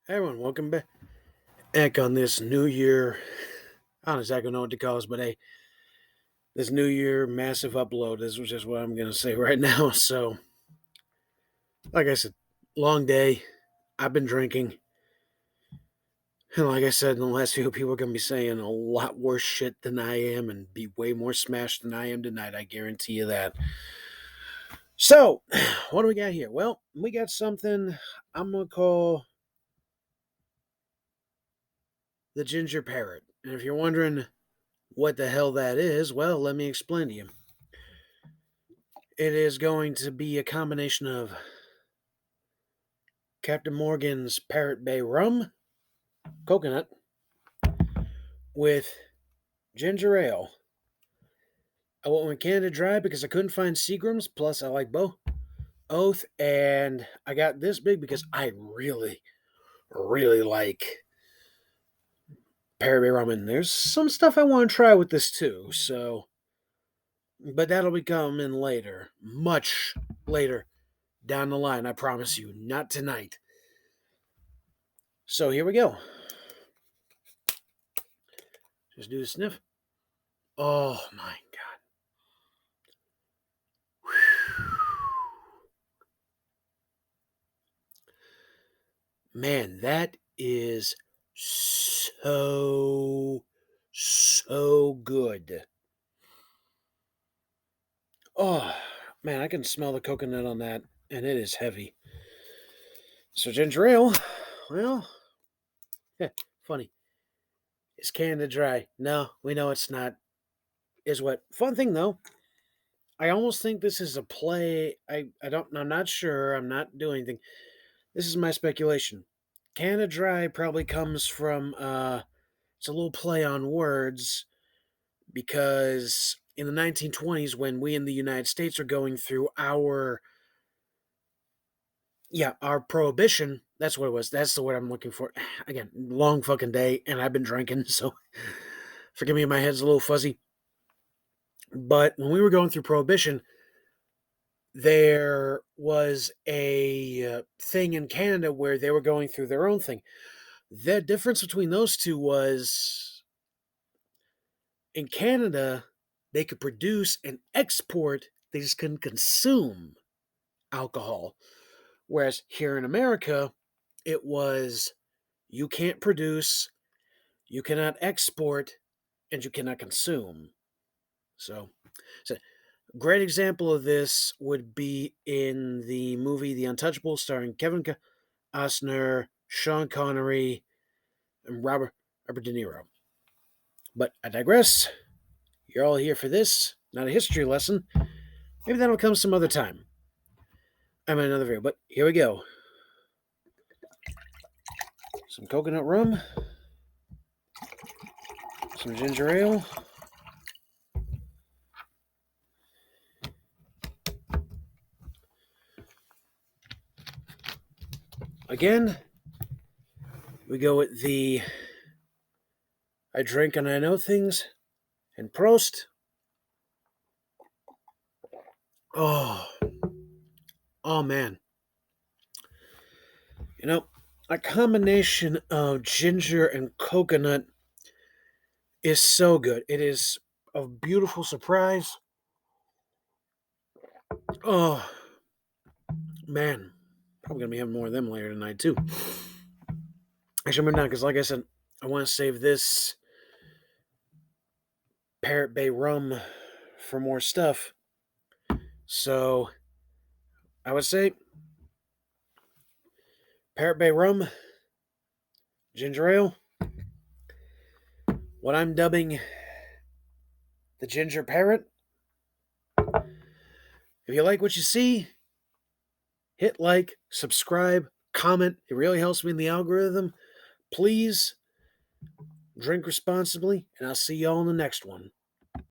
Hey everyone, welcome back on this new year. I don't exactly know what to call this, but hey, this new year massive upload. This was just what I'm going to say right now. So, like I said, long day. I've been drinking. And like I said, in the last few people are going to be saying a lot worse shit than I am and be way more smashed than I am tonight. I guarantee you that. So, what do we got here? Well, we got something I'm going to call the ginger parrot. And if you're wondering what the hell that is, well, let me explain to you. It is going to be a combination of Captain Morgan's Parrot Bay rum, coconut, with ginger ale. I went with Canada Dry because I couldn't find Seagram's, plus I like both. Oath, and I got this big because I really, really like Parrot Bay rum, and there's some stuff I want to try with this too, so... But that'll be coming later, much later down the line, I promise you, not tonight. So here we go. Just do a sniff. Oh my god. Man, that is so good. Oh, man, I can smell the coconut on that, and it is heavy. So ginger ale, well, funny. Is Canada Dry? No, we know it's not. Is what? Fun thing though. I almost think this is a play. I'm not sure. I'm not doing anything. This is my speculation. Canada Dry probably comes from it's a little play on words because in the 1920s when we in the United States are going through our prohibition, that's what it was. That's the word I'm looking for. Again, long fucking day and I've been drinking, so forgive me, my head's a little fuzzy. But when we were going through prohibition, there was a thing in Canada where they were going through their own thing. The difference between those two was in Canada, they could produce and export, they just couldn't consume alcohol. Whereas here in America, it was you can't produce, you cannot export, and you cannot consume. So a great example of this would be in the movie The Untouchables, starring Kevin Costner, Sean Connery, and Robert De Niro. But I digress. You're all here for this, not a history lesson. Maybe that'll come some other time. I'm in another video, but here we go. Some coconut rum, some ginger ale. Again, we go with the I drink and I know things, and Prost. Oh, oh man. You know, a combination of ginger and coconut is so good. It is a beautiful surprise. Oh, man. Probably going to be having more of them later tonight, too. Actually, I'm not, because like I said, I want to save this Parrot Bay rum for more stuff. So, I would say Parrot Bay rum, ginger ale, what I'm dubbing the ginger parrot. If you like what you see, hit like, subscribe, comment. It really helps me in the algorithm. Please drink responsibly, and I'll see y'all in the next one.